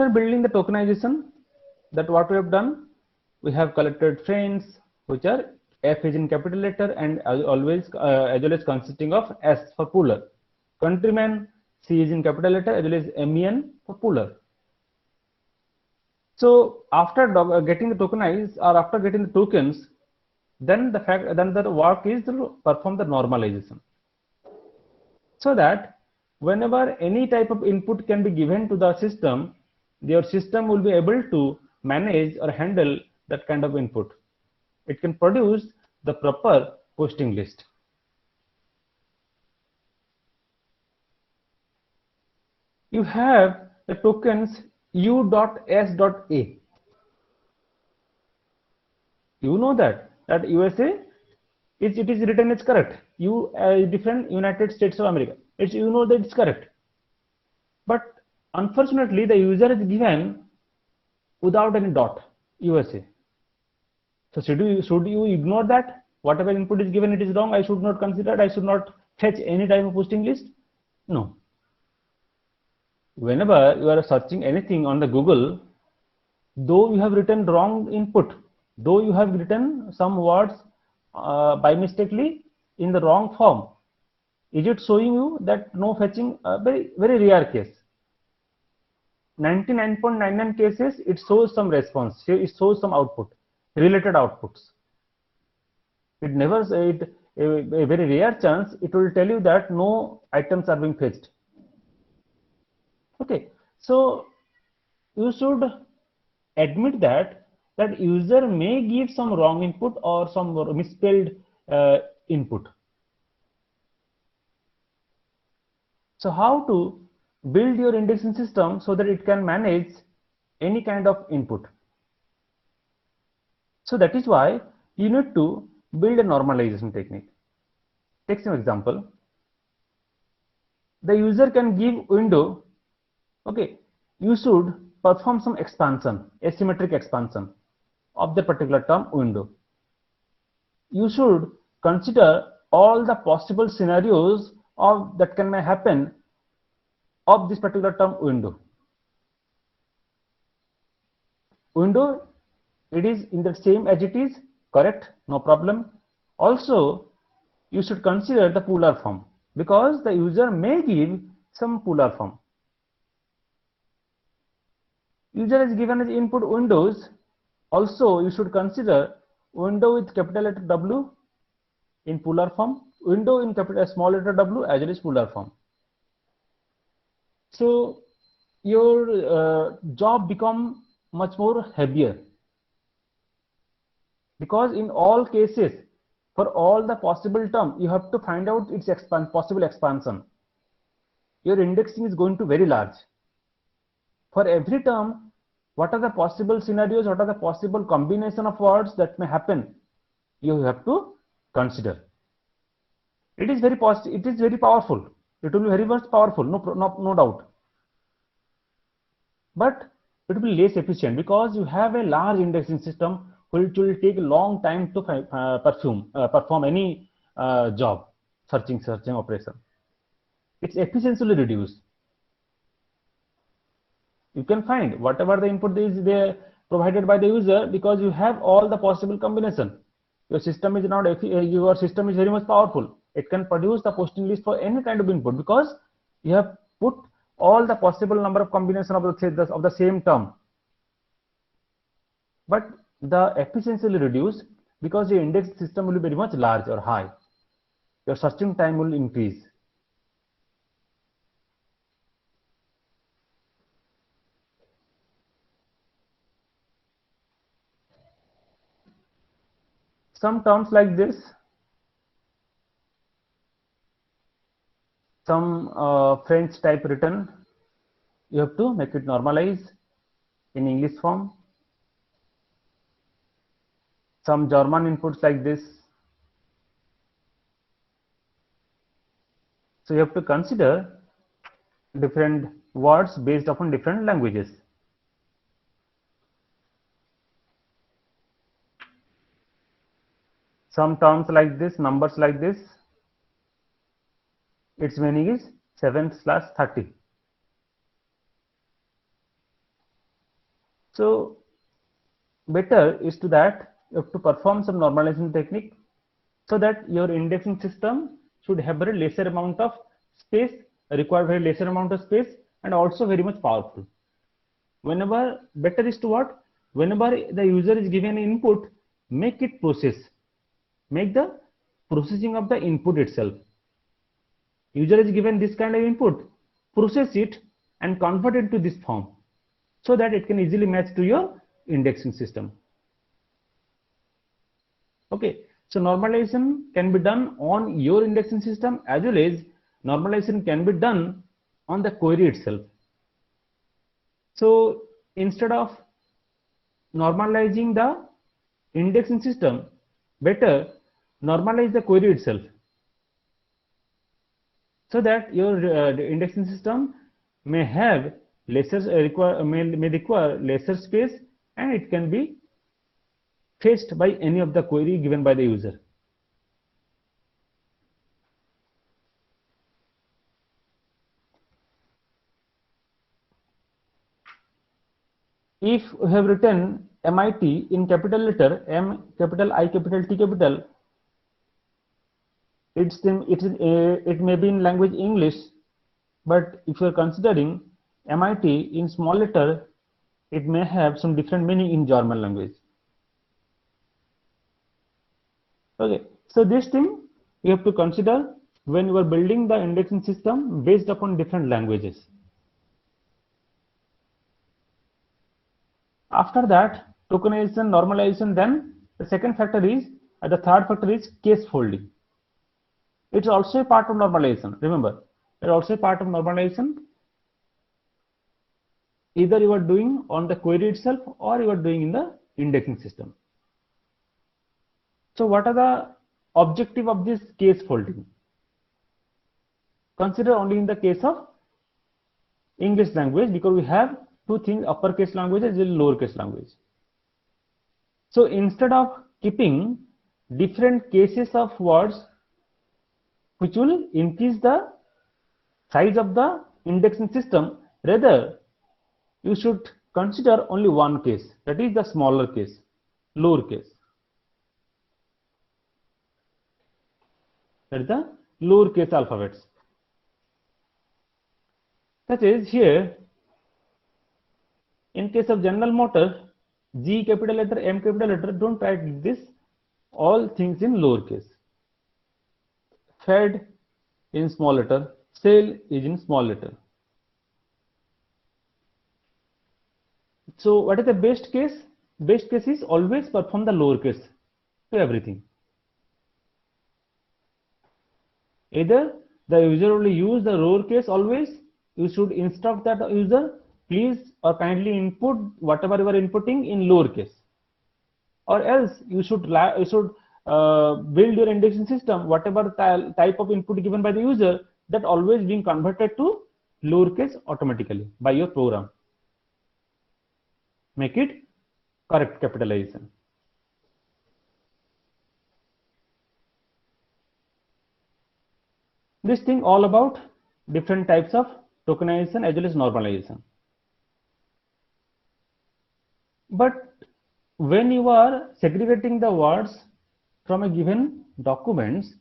after building the tokenization, that what we have done, we have collected friends which are F is in capital letter and always as well as consisting of S for pooler. Countryman, C is in capital letter as well as MEN for pooler. So after getting the tokenized or after getting the tokens, then the work is to perform the normalization, so that whenever any type of input can be given to the system, your system will be able to manage or handle that kind of input. It can produce the proper posting list. You have the tokens U.S.A. You know that USA it is written as correct. Different United States of America. You know that it's correct. But unfortunately, the user is given without any dot USA. So should you ignore that? Whatever input is given, it is wrong. I should not consider it. I should not fetch any type of posting list. No. Whenever you are searching anything on the Google, though you have written wrong input, though you have written some words by mistakenly in the wrong form, is it showing you that no fetching? Very rare case. 99.99 cases, it shows some response. It shows some output, related outputs. It never a very rare chance it will tell you that no items are being fetched. Okay, so you should admit that user may give some wrong input or some misspelled input. So how to build your indexing system so that it can manage any kind of input? So that is why you need to build a normalization technique. Take some example. The user can give window. Okay, you should perform some expansion, asymmetric expansion of the particular term window. You should consider all the possible scenarios of that can may happen of this particular term window. Window, it is in the same as it is, correct, no problem. Also, you should consider the polar form, because the user may give some polar form. User is given as input windows. Also, you should consider window with capital letter W in polar form, window in capital small letter w as well as polar form. So your job become much more heavier, because in all cases, for all the possible term, you have to find out its possible expansion. Your indexing is going to very large. For every term, what are the possible scenarios, what are the possible combination of words that may happen, you have to consider. It is very positive, it is very powerful. It will be very much powerful, no doubt. But it will be less efficient, because you have a large indexing system which will take a long time to perform any job, searching operation. Its efficiency will reduce. You can find whatever the input is there provided by the user, because you have all the possible combination. Your system is very much powerful. It can produce the posting list for any kind of input, because you have put all the possible number of combination of the same term. But the efficiency will reduce, because your index system will be very much large or high. Your searching time will increase. Some terms like this, some French type written, you have to make it normalize in English form. Some German inputs like this. So you have to consider different words based upon different languages. Some terms like this, numbers like this, its meaning is 7/30. So better is to that you have to perform some normalization technique so that your indexing system should have very lesser amount of space, require very lesser amount of space, and also very much powerful. Whenever better is to what? Whenever the user is given input, make it process. Make the processing of the input itself. User is given this kind of input, process it and convert it to this form so that it can easily match to your indexing system. Okay, so normalization can be done on your indexing system as well as normalization can be done on the query itself. So instead of normalizing the indexing system, better normalize the query itself so that your indexing system may have lesser may require lesser space and it can be fetched by any of the query given by the user. If we have written MIT in capital letter, M capital, I capital, T capital, it may be in language English, but if you are considering MIT in small letter, it may have some different meaning in German language. Okay, so this thing you have to consider when you are building the indexing system based upon different languages. After that, tokenization, normalization, then the second factor is, the third factor is case folding. It's also a part of normalization. Remember, it's also a part of normalization. Either you are doing on the query itself or you are doing in the indexing system. So what are the objective of this case folding? Consider only in the case of English language, because we have two things, uppercase language as well as lowercase language. So instead of keeping different cases of words which will increase the size of the indexing system, rather you should consider only one case, that is the smaller case, lower case. That is the lower case alphabets. Such as here, in case of General Motors, G capital letter, M capital letter, don't write this, all things in lowercase. Fed in small letter, Sale is in small letter. So what is the best case? Best case is always perform the lowercase to everything. Either the user will use the lowercase always, you should instruct that user, please or kindly input whatever you are inputting in lowercase, or else you should build your indexing system, whatever type of input given by the user, that always being converted to lowercase automatically by your program. Make it correct capitalization. This thing all about different types of tokenization as well as normalization. But when you are segregating the words from a given documents,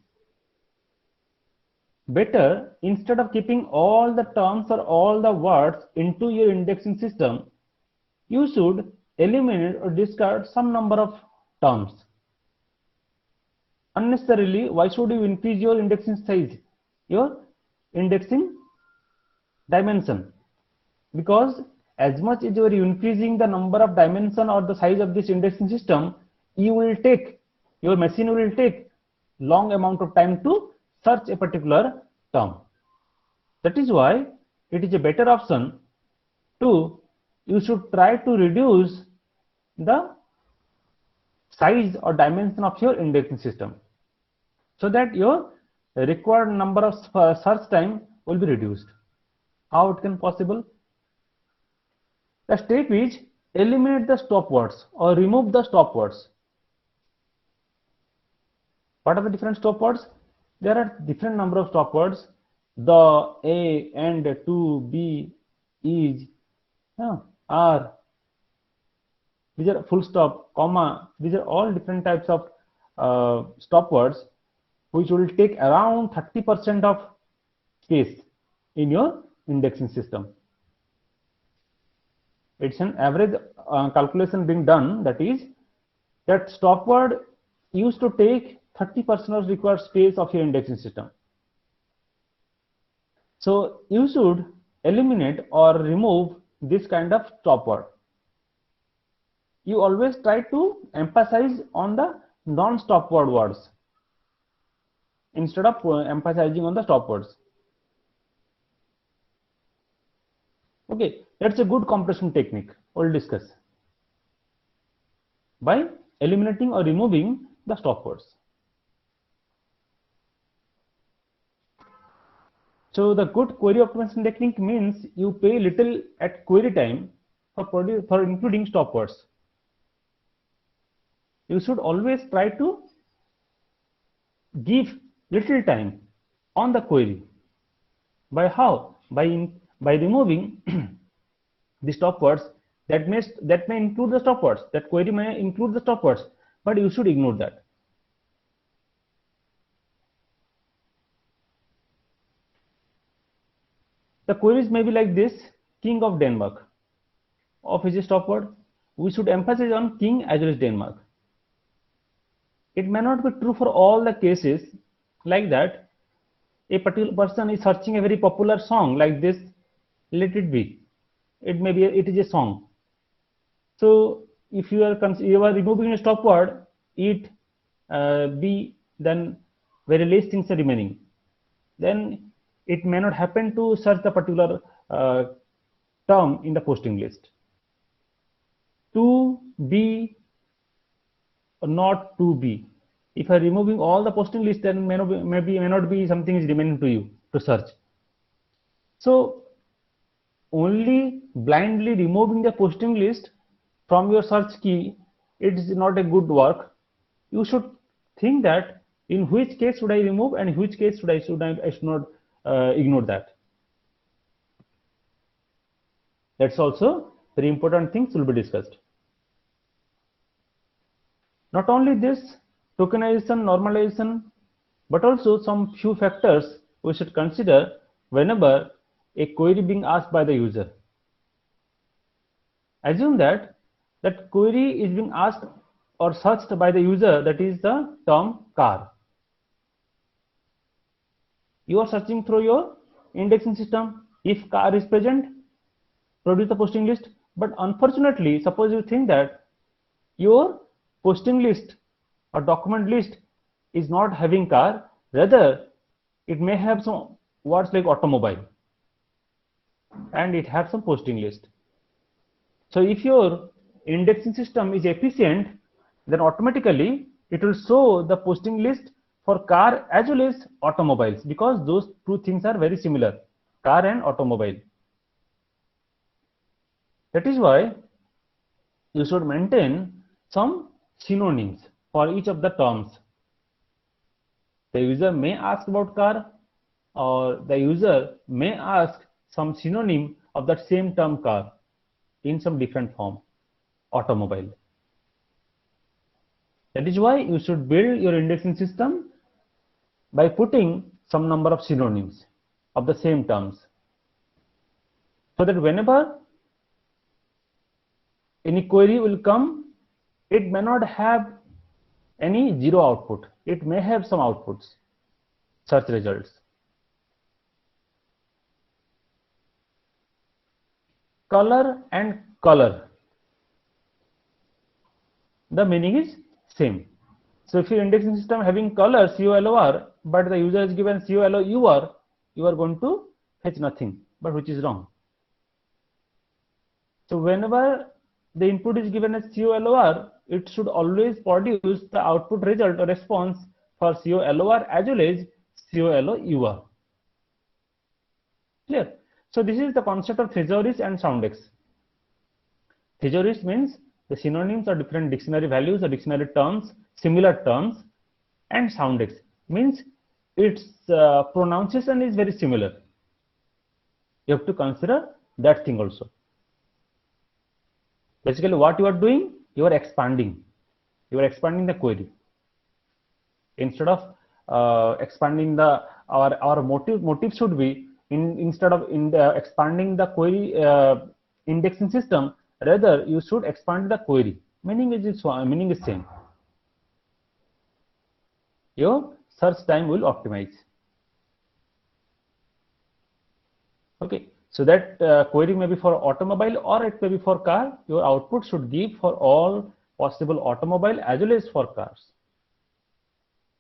better, instead of keeping all the terms or all the words into your indexing system, you should eliminate or discard some number of terms. Unnecessarily, why should you increase your indexing size, your indexing dimension? Because as much as you are increasing the number of dimension or the size of this indexing system, your machine will take long amount of time to search a particular term. That is why it is a better option you should try to reduce the size or dimension of your indexing system so that your required number of search time will be reduced. How it can possible? The step is eliminate the stop words or remove the stop words. What are the different stop words? There are different number of stop words. The, a, and, to, be, is, are. these are full stop, comma, these are all different types of stop words which will take around 30% of space in your indexing system. It's an average calculation being done, that is, that stop word used to take 30% of required space of your indexing system. So you should eliminate or remove this kind of stop word. You always try to emphasize on the non-stop word words instead of emphasizing on the stop words. Okay, that's a good compression technique. We'll discuss by eliminating or removing the stop words. So the good query optimization technique means you pay little at query time for including stop words. You should always try to give little time on the query. By how? By removing the stop words that may include the stop words. That query may include the stop words, but you should ignore that. The queries may be like this: King of Denmark. Of is a stop word. We should emphasize on king as well as Denmark. It may not be true for all the cases like that. A particular person is searching a very popular song like this, let it be. It is a song. So if you are removing a stop word, it be, then very less things are remaining. Then it may not happen to search the particular term in the posting list. To be or not to be. If I am removing all the posting list, then may not be something is remaining to you to search. So only blindly removing the posting list from your search key, it is not a good work. You should think that in which case should I remove and in which case I should not ignore that. That's also very important things will be discussed. Not only this, tokenization, normalization, but also some few factors we should consider whenever a query being asked by the user. Assume that query is being asked or searched by the user, that is the term car. You are searching through your indexing system. If car is present, produce the posting list. But unfortunately, suppose you think that your posting list or document list is not having car, rather it may have some words like automobile and it has some posting list. So if your indexing system is efficient, then automatically it will show the posting list for car as well as automobiles, because those two things are very similar, car and automobile. That is why you should maintain some synonyms for each of the terms. The user may ask about car, or the user may ask some synonym of that same term car in some different form, automobile. That is why you should build your indexing system by putting some number of synonyms of the same terms, so that whenever any query will come, it may not have any zero output. It may have some outputs, search results. Color and color, the meaning is same. So if your indexing system having color COLOR, but the user is given COLOUR, you are going to fetch nothing, but which is wrong. So whenever the input is given as COLOR, it should always produce the output result or response for COLOR as well as COLOUR. Clear? So this is the concept of thesaurus and soundex. Thesaurus means the synonyms are different dictionary values or dictionary terms, similar terms, and soundex means its pronunciation is very similar. You have to consider that thing also. Basically what you are doing, you are expanding the query. Instead of expanding the our motive should be instead of expanding the query indexing system, rather you should expand the query. Meaning is same. Your search time will optimize. Okay, so that query may be for automobile or it may be for car. Your output should give for all possible automobile as well as for cars.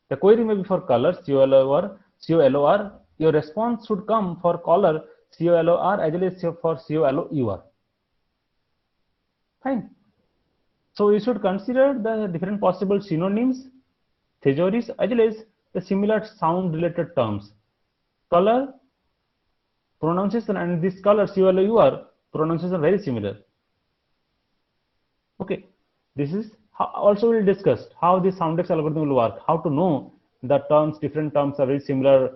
The query may be for color, COLOR. Your response should come for color, COLOR, as well as for COLOUR. Fine. So you should consider the different possible synonyms, thesaurus, as well as the similar sound related terms. Color, pronunciation, and this color, COLOUR, pronunciation are very similar. Okay, this is how also we'll discuss how the Soundex algorithm will work, how to know the terms, different terms are very similar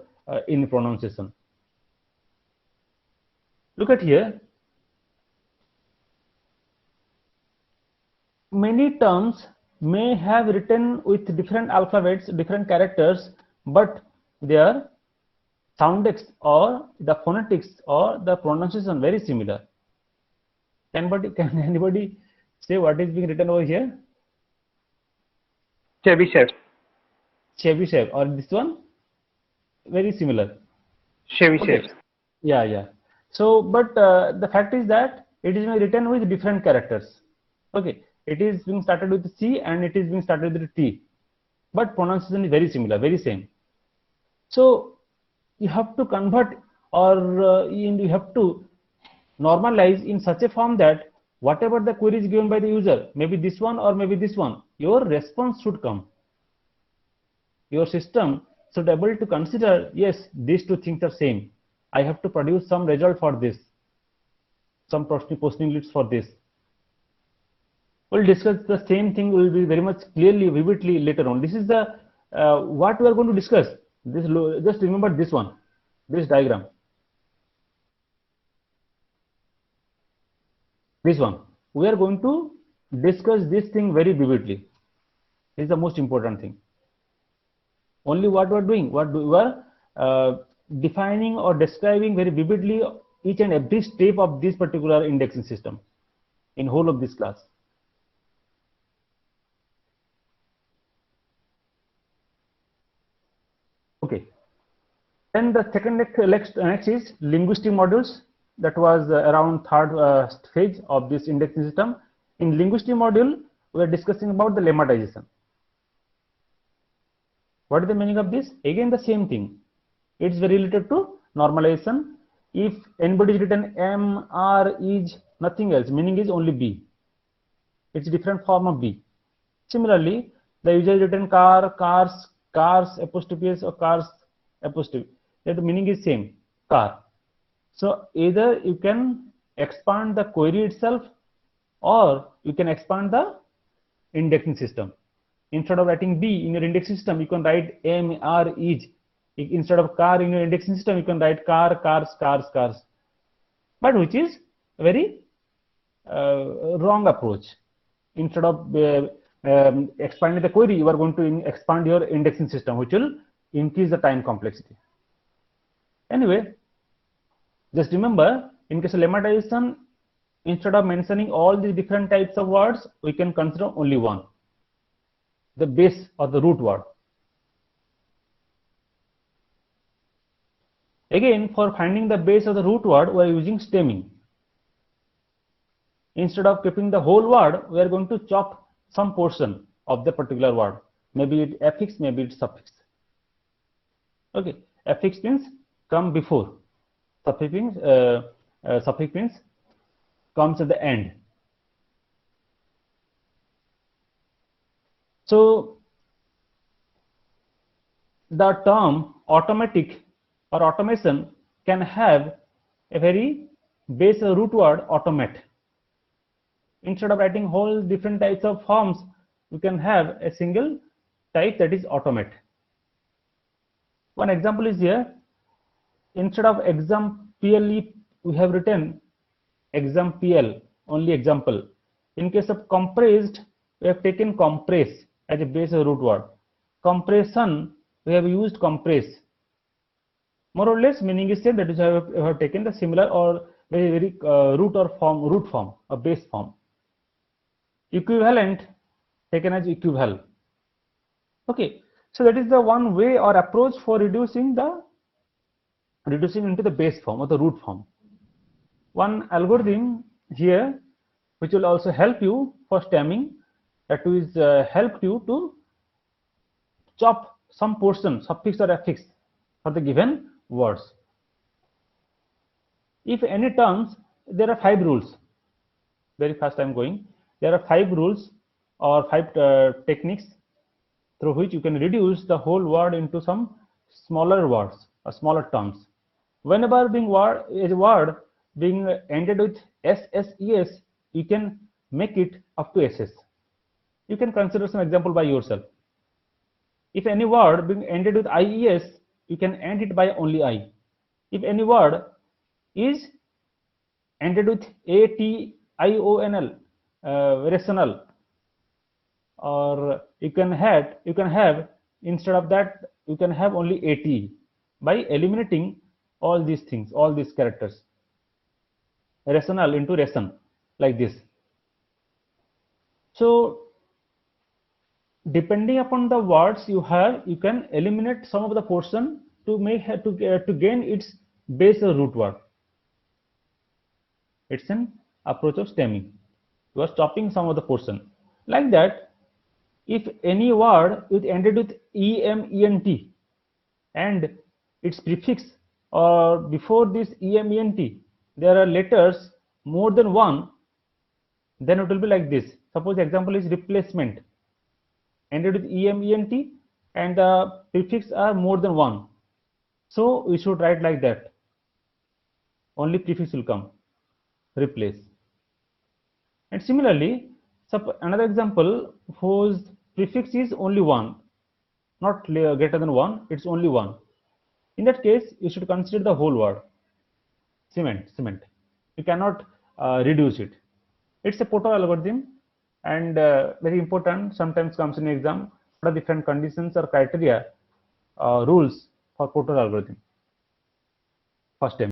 in pronunciation. Look at here. Many terms may have written with different alphabets, different characters, but their Soundex or the phonetics or the pronunciation very similar. Can anybody say what is being written over here? Chebyshev. Chebyshev, or this one? Very similar. Chebyshev. Okay. Yeah. So, but the fact is that it is written with different characters. Okay, it is being started with C and it is being started with T, but pronunciation is very similar, very same. So you have to convert or you have to normalize in such a form that whatever the query is given by the user, maybe this one or maybe this one, your response should come. Your system should be able to consider, yes, these two things are same. I have to produce some result for this, some posting lists for this. We'll discuss the same thing will be very much clearly, vividly later on. This is the what we are going to discuss. This, just remember this one, this diagram. This one, we are going to discuss this thing very vividly. This is the most important thing. Only what we are doing, we are defining or describing very vividly each and every step of this particular indexing system in whole of this class. Okay. Then the second next is linguistic modules. That was around third phase of this indexing system. In linguistic module, we are discussing about the lemmatization. What is the meaning of this? Again, the same thing. It's very related to normalization. If anybody is written M, R, is nothing else, meaning is only B. It's a different form of B. Similarly, the user is written car, cars, cars apostrophe s or cars apostrophe. That the meaning is same, car. So either you can expand the query itself or you can expand the indexing system. Instead of writing B in your indexing system, you can write M, R, is. Instead of car in your indexing system, you can write car, cars, cars, cars. But which is a very wrong approach. Instead of expanding the query, you are going to expand your indexing system, which will increase the time complexity. Anyway, just remember, in case of lemmatization, instead of mentioning all these different types of words, we can consider only one, the base or the root word. Again, for finding the base of the root word, we are using stemming. Instead of keeping the whole word, we are going to chop some portion of the particular word. Maybe it affix, maybe it's suffix. Okay, affix means come before. Suffix means comes at the end. So the term automatic or automation can have a very base root word automate. Instead of writing whole different types of forms, you can have a single type, that is automate. One example is here. Instead of exam PLE, we have written exam PL, only example. In case of compressed, we have taken compress as a base root word. Compression, we have used compress. More or less meaning is same, that is we have taken the similar or very root form, a base form. Equivalent taken as equivalent. Okay, so that is the one way or approach for reducing into the base form or the root form. One algorithm here which will also help you for stemming, that is helped you to chop some portion, suffix or affix for the given words. If any terms, there are 5 rules. Very fast I'm going. There are 5 rules or 5 techniques through which you can reduce the whole word into some smaller words or smaller terms. Whenever a word being ended with SSES, you can make it up to SS. You can consider some example by yourself. If any word being ended with IES, you can end it by only I. If any word is ended with ATIONL, rational, or you can have instead of that you can have only AT by eliminating all these things, all these characters. Rational into ration, like this. So depending upon the words you have, you can eliminate some of the portion to gain its base or root word. It's an approach of stemming. You are stopping some of the portion. Like that, if any word is ended with EMENT and its prefix or before this EMENT there are letters more than one, then it will be like this. Suppose example is replacement, ended with EMENT and the prefix are more than one. So we should write like that. Only prefix will come, replace. And similarly, another example whose prefix is only one, not greater than one, it's only one. In that case, you should consider the whole word. Cement. You cannot reduce it. It's a Potter algorithm and very important, sometimes comes in exam. What are different conditions or criteria, rules for Potter algorithm? First time.